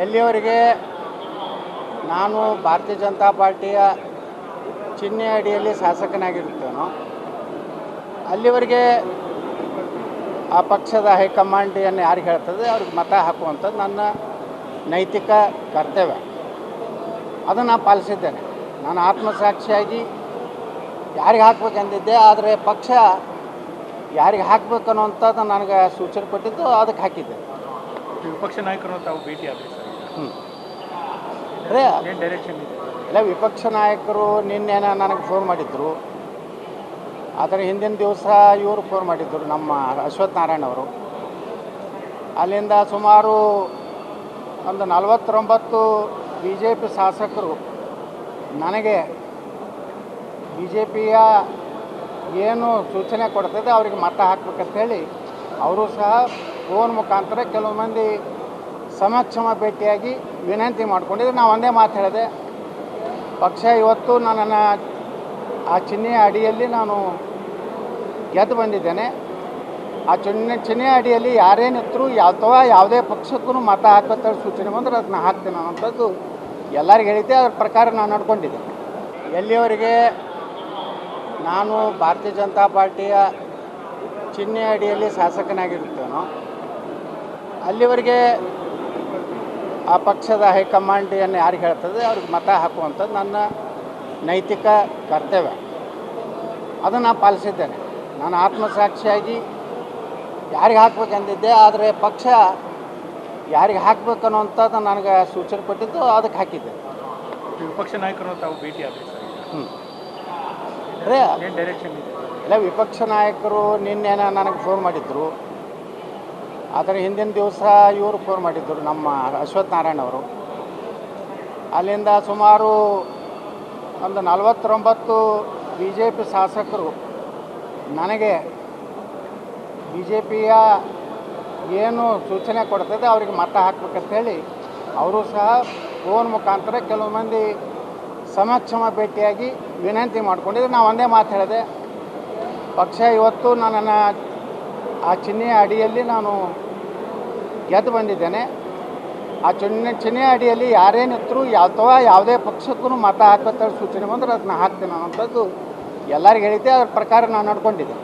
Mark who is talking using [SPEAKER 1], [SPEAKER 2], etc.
[SPEAKER 1] ಎಲ್ಲಿಯವರೆಗೆ ನಾನು ಭಾರತೀಯ ಜನತಾ ಪಾರ್ಟಿಯ ಚಿಹ್ನೆ ಅಡಿಯಲ್ಲಿ ಶಾಸಕನಾಗಿರುತ್ತೇನೋ ಅಲ್ಲಿವರೆಗೆ ಆ ಪಕ್ಷದ ಹೈಕಮಾಂಡ್ ಏನು ಯಾರಿಗೆ ಹೇಳ್ತದೆ ಅವ್ರಿಗೆ ಮತ ಹಾಕುವಂಥದ್ದು ನನ್ನ ನೈತಿಕ ಕರ್ತವ್ಯ. ಅದನ್ನು ಪಾಲಿಸಿದ್ದೇನೆ. ನಾನು ಆತ್ಮಸಾಕ್ಷಿಯಾಗಿ ಯಾರಿಗೆ ಹಾಕ್ಬೇಕಂದಿದ್ದೆ, ಆದರೆ ಪಕ್ಷ ಯಾರಿಗೆ ಹಾಕಬೇಕು ಅನ್ನೋಂಥದ್ದು ನನಗೆ ಸೂಚನೆ ಕೊಟ್ಟಿದ್ದು, ಅದಕ್ಕೆ ಹಾಕಿದ್ದೆ.
[SPEAKER 2] ವಿಪಕ್ಷ ನಾಯಕರು ತಾವು ಭೇಟಿ ಆದರೆ
[SPEAKER 1] ಅದೇ
[SPEAKER 2] ಡೈರೆಕ್ಷನ್ ಇದೆ
[SPEAKER 1] ಇಲ್ಲ, ವಿಪಕ್ಷ ನಾಯಕರು ನಿನ್ನೆನ ನನಗೆ ಫೋನ್ ಮಾಡಿದ್ದರು. ಆದರೆ ಹಿಂದಿನ ದಿವಸ ಇವರು ಫೋನ್ ಮಾಡಿದ್ದರು, ನಮ್ಮ ಅಶ್ವಥ್ ನಾರಾಯಣ ಅವರು. ಅಲ್ಲಿಂದ ಸುಮಾರು ಒಂದು 49 BJP ಶಾಸಕರು ನನಗೆ BJPಯ ಏನು ಸೂಚನೆ ಕೊಡ್ತದೆ ಅವ್ರಿಗೆ ಮತ ಹಾಕ್ಬೇಕಂತೇಳಿ ಅವರು ಸಹ ಫೋನ್ ಮುಖಾಂತರ ಕೆಲವು ಮಂದಿ ಸಮಕ್ಷಮ ಭೇಟಿಯಾಗಿ ವಿನಂತಿ ಮಾಡ್ಕೊಂಡಿದ್ದೆ. ನಾವು ಒಂದೇ ಮಾತು ಹೇಳಿದೆ, ಪಕ್ಷ ಇವತ್ತು ನನ್ನನ್ನು ಆ ಚಿಹ್ನೆಯ ಅಡಿಯಲ್ಲಿ ನಾನು ಗೆದ್ದು ಬಂದಿದ್ದೇನೆ. ಆ ಚಿಹ್ನೆಯ ಅಡಿಯಲ್ಲಿ ಯಾರೇನಿದ್ರು ಅಥವಾ ಯಾವುದೇ ಪಕ್ಷಕ್ಕೂ ಮತ ಹಾಕೋಂಥ ಸೂಚನೆ ಬಂದರೆ ಅದನ್ನ ಹಾಕ್ತೇನೆ ಅನ್ನೋಂಥದ್ದು ಎಲ್ಲರಿಗೂ ಹೇಳಿದ್ದೆ. ಅದ್ರ ಪ್ರಕಾರ ನಾನು ನಡ್ಕೊಂಡಿದ್ದೆ. ಎಲ್ಲಿಯವರೆಗೆ ನಾನು ಭಾರತೀಯ ಜನತಾ ಪಾರ್ಟಿಯ ಚಿಹ್ನೆ ಅಡಿಯಲ್ಲಿ ಶಾಸಕನಾಗಿರುತ್ತೇನೋ ಅಲ್ಲಿವರೆಗೆ ಆ ಪಕ್ಷದ ಹೈಕಮಾಂಡ್ ಏನು ಯಾರಿಗೆ ಹೇಳ್ತದೆ ಅವ್ರಿಗೆ ಮತ ಹಾಕುವಂಥದ್ದು ನನ್ನ ನೈತಿಕ ಕರ್ತವ್ಯ. ಅದನ್ನು ಪಾಲಿಸಿದ್ದೇನೆ. ನಾನು ಆತ್ಮಸಾಕ್ಷಿಯಾಗಿ ಯಾರಿಗೆ ಹಾಕ್ಬೇಕಂದಿದ್ದೆ, ಆದರೆ ಪಕ್ಷ ಯಾರಿಗೆ ಹಾಕಬೇಕು ಅನ್ನೋಂಥದ್ದು ನನಗೆ ಸೂಚನೆ ಕೊಟ್ಟಿದ್ದು, ಅದಕ್ಕೆ ಹಾಕಿದ್ದೆ.
[SPEAKER 2] ವಿಪಕ್ಷ ನಾಯಕರು ತಾವು ಭೇಟಿ ಆದರೆ
[SPEAKER 1] ಅದೇ
[SPEAKER 2] ಡೈರೆಕ್ಷನ್ ಇದೆ
[SPEAKER 1] ಇಲ್ಲ, ವಿಪಕ್ಷ ನಾಯಕರು ನಿನ್ನೆನ ನನಗೆ ಫೋನ್ ಮಾಡಿದ್ದರು. ಆದರೆ ಹಿಂದಿನ ದಿವಸ ಇವರು ಫೋನ್ ಮಾಡಿದ್ದರು, ನಮ್ಮ ಅಶ್ವಥ್ ನಾರಾಯಣ ಅವರು. ಅಲ್ಲಿಂದ ಸುಮಾರು ಒಂದು 49 BJP ಶಾಸಕರು ನನಗೆ BJPಯ ಏನು ಸೂಚನೆ ಕೊಡ್ತದೆ ಅವ್ರಿಗೆ ಮತ ಹಾಕ್ಬೇಕಂತೇಳಿ ಅವರು ಸಹ ಫೋನ್ ಮುಖಾಂತರ ಕೆಲವು ಮಂದಿ ಸಮಕ್ಷಮ ಭೇಟಿಯಾಗಿ ವಿನಂತಿ ಮಾಡ್ಕೊಂಡಿದ್ದೆ. ನಾವು ಒಂದೇ ಮಾತು ಹೇಳಿದೆ, ಪಕ್ಷ ಇವತ್ತು ನನ್ನನ್ನು ಆ ಚಿಹ್ನೆಯ ಅಡಿಯಲ್ಲಿ ನಾನು ಗೆದ್ದು ಬಂದಿದ್ದೇನೆ. ಆ ಚಿಹ್ನೆಯ ಅಡಿಯಲ್ಲಿ ಯಾರೇನಿದ್ರು ಅಥವಾ ಯಾವುದೇ ಪಕ್ಷಕ್ಕೂ ಮತ ಹಾಕೋಂಥ ಸೂಚನೆ ಬಂದರೆ ಅದನ್ನ ಹಾಕ್ತೇನೆ ಅನ್ನೋಂಥದ್ದು ಎಲ್ಲರಿಗೂ ಹೇಳಿದ್ದೆ. ಅದ್ರ ಪ್ರಕಾರ ನಾನು ನಡ್ಕೊಂಡಿದ್ದೆ.